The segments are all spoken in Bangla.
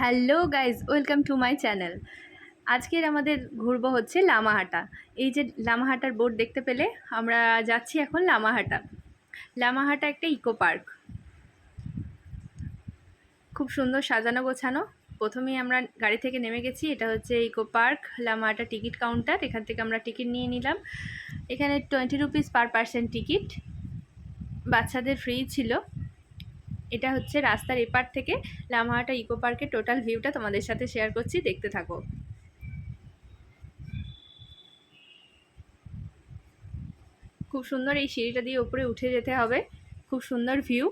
Hello guys, welcome to my channel. আজকের আমাদের ঘুরবো হচ্ছে লামাহাটা। এই যে লামাহাটার বোর্ড দেখতে পেলে, আমরা যাচ্ছি এখন লামাহাটা। লামাহাটা একটা ইকো পার্ক, খুব সুন্দর সাজানো গোছানো। প্রথমেই আমরা গাড়ি থেকে নেমে গেছি, এটা হচ্ছে eco park Lamahatta ticket counter. এখান থেকে আমরা টিকিট নিয়ে নিলাম। এখানে 20 রুপিস পার পার্সন টিকিট, বাচ্চাদের ফ্রি ছিল। এটা হচ্ছে রাস্তার এপার থেকে লামাহাটা ইকো পার্কের টোটাল ভিউটা তোমাদের সাথে শেয়ার করছি, দেখতে থাকো। খুব সুন্দর, এই সিঁড়িটা দিয়ে উপরে উঠে যেতে হবে, খুব সুন্দর ভিউ।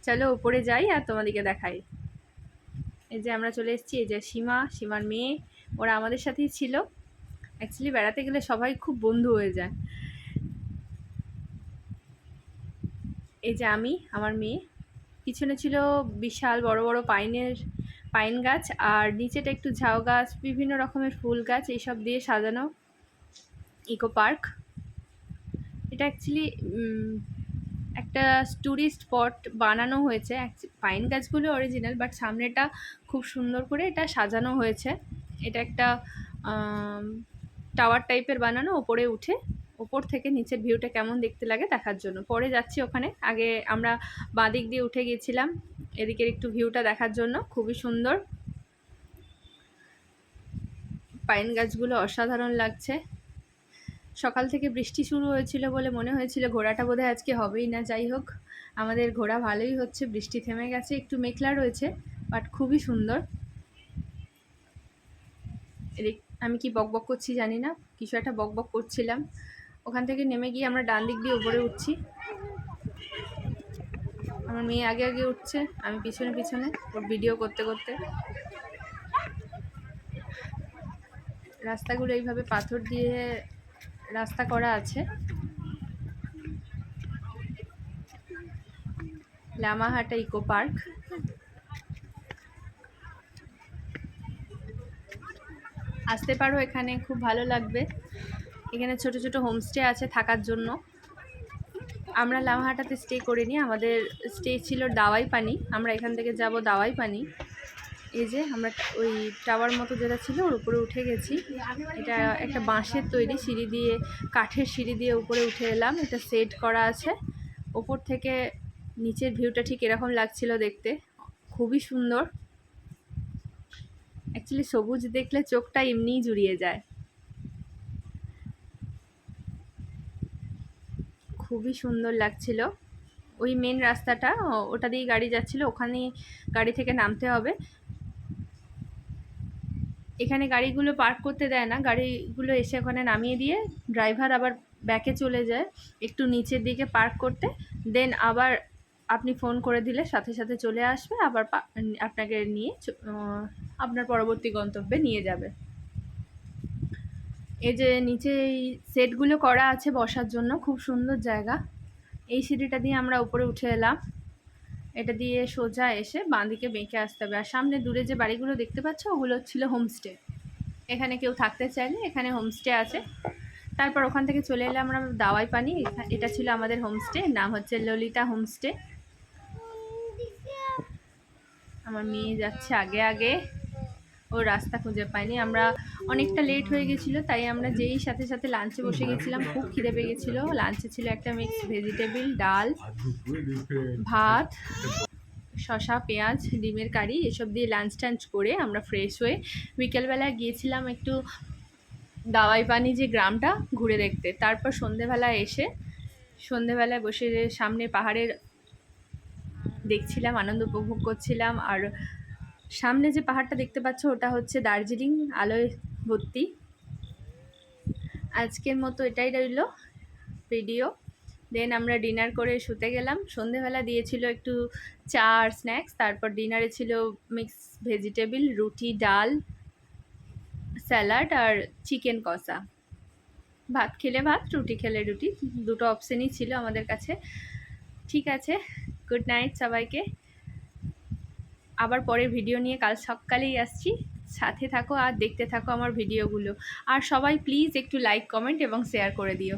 চলো উপরে যাই আর তোমাদেরকে দেখাই। এই যে আমরা চলে এসেছি, এই যে সীমার মেয়ে, ওরা আমাদের সাথেই ছিল। অ্যাকচুয়ালি বেড়াতে গেলে সবাই খুব বন্ধু হয়ে যায়। এই যে আমি, আমার মেয়ে, পিছনে ছিল বিশাল বড় বড় পাইন গাছ, আর নিচেটা একটু ঝাউ গাছ, বিভিন্ন রকমের ফুল গাছ, এইসব দিয়ে সাজানো ইকো পার্ক। এটা অ্যাকচুয়ালি একটা ট্যুরিস্ট স্পট বানানো হয়েছে। পাইন গাছগুলো অরিজিনাল, বাট সামনেটা খুব সুন্দর করে এটা সাজানো হয়েছে। এটা একটা টাওয়ার টাইপের বানানো, ওপরে উঠে ওপর থেকে নিচের ভিউটা কেমন দেখতে লাগে দেখার জন্য। পরে যাচ্ছি ওখানে, আগে আমরা বাঁদিক দিয়ে উঠে গিয়েছিলাম এদিকের একটু ভিউটা দেখার জন্য। খুবই সুন্দর, পাইন গাছগুলো অসাধারণ লাগছে। সকাল থেকে বৃষ্টি শুরু হয়েছিল বলে মনে হয়েছিল ঘোরাটা বোধহয় আজকে হবেই না। যাই হোক, আমাদের ঘোরা ভালোই হচ্ছে, বৃষ্টি থেমে গেছে, একটু মেঘলা রয়েছে, বাট খুবই সুন্দর। আমি কি বকবক করছি জানি না, কিছু একটা বকবক করছিলাম। ওখান থেকে নেমে গিয়ে আমরা ডান দিক দিয়ে উপরে উঠছি। আমার মেয়ে আগে আগে উঠছে, আমি পিছনে পিছনে ওর ভিডিও করতে করতে। রাস্তাগুলো এইভাবে পাথর দিয়ে রাস্তা করা আছে। Lamahatta eco park. আসতে পারো, এখানে খুব ভালো লাগবে। এখানে ছোট ছোট হোমস্টে আছে থাকার জন্য। আমরা লামাহাটাতে স্টে করিনি, আমাদের স্টে ছিল দাওয়াই পানি। আমরা এখান থেকে যাব দাওয়াই পানি। এই যে আমরা ওই টাওয়ার মতো যেটা ছিল ওর উপরে উঠে গেছি। এটা একটা বাঁশের তৈরি সিঁড়ি দিয়ে, কাঠের সিঁড়ি দিয়ে উপরে উঠে এলাম। এটা সেট করা আছে। ওপর থেকে নিচের ভিউটা ঠিক এরকম লাগছিল দেখতে, খুবই সুন্দর। অ্যাকচুয়ালি সবুজ দেখলে চোখটা এমনিই জুড়িয়ে যায়। খুবই সুন্দর লাগছিল। ওই মেন রাস্তাটা, ওটা দিয়েই গাড়ি যাচ্ছিল, ওখানে গাড়ি থেকে নামতে হবে। এখানে গাড়িগুলো পার্ক করতে দেয় না, গাড়িগুলো এসে ওখানে নামিয়ে দিয়ে ড্রাইভার আবার ব্যাকে চলে যায় একটু নিচের দিকে পার্ক করতে। দেন আবার আপনি ফোন করে দিলে সাথে সাথে চলে আসবে, আবার আপনাকে নিয়ে আপনার পরবর্তী গন্তব্যে নিয়ে যাবে। এই যে নিচে এই সেটগুলো করা আছে বসার জন্য, খুব সুন্দর জায়গা। এই সিঁড়িটা দিয়ে আমরা উপরে উঠে এলাম। এটা দিয়ে সোজা এসে বাঁদিকে বেঁকে আসতে হবে। আর সামনে দূরে যে বাড়িগুলো দেখতে পাচ্ছ, ওগুলো ছিল হোমস্টে। এখানে কেউ থাকতে চাইলে এখানে হোমস্টে আছে। তারপর ওখান থেকে চলে এলাম আমরা দাওয়াই পানি। এটা ছিল আমাদের হোমস্টে, নাম হচ্ছে ললিতা হোমস্টে। আমার মেয়ে যাচ্ছে আগে আগে, ও রাস্তা খুঁজে পায়নি। আমরা অনেকটা লেট হয়ে গেছিলো, তাই আমরা যেই সাথে সাথে লাঞ্চে বসে গেছিলাম। খুব খিদে পেয়ে গেছিলো। লাঞ্চে ছিল একটা মিক্স ভেজিটেবিল, ডাল, ভাত, শসা, পেঁয়াজ, ডিমের কারি, এসব দিয়ে লাঞ্চ টাঞ্চ করে আমরা ফ্রেশ হয়ে বিকেলবেলা গিয়েছিলাম একটু দাওয়াই পানি যে গ্রামটা ঘুরে দেখতে। তারপর সন্ধেবেলায় বসে সামনে পাহাড়ের দেখছিলাম, আনন্দ উপভোগ করছিলাম। আর সামনে যে পাহাড়টা দেখতে পাচ্ছ, ওটা হচ্ছে দার্জিলিং, আলোয় ভর্তি। আজকের মতো এটাই রইল ভিডিও। দেন আমরা ডিনার করে শুতে গেলাম। সন্ধেবেলা দিয়েছিল একটু চা আর স্ন্যাক্স। তারপর ডিনারে ছিল মিক্স ভেজিটেবিল, রুটি, ডাল, স্যালাড আর চিকেন কষা। ভাত খেলে ভাত, রুটি খেলে রুটি, দুটো অপশানই ছিল আমাদের কাছে। ঠিক আছে, গুড নাইট সবাইকে। আবার পরের ভিডিও নিয়ে কাল সকালেই আসছি। সাথে থাকো আর দেখতে থাকো আমার ভিডিওগুলো। আর সবাই প্লিজ একটু লাইক, কমেন্ট এবং শেয়ার করে দিও।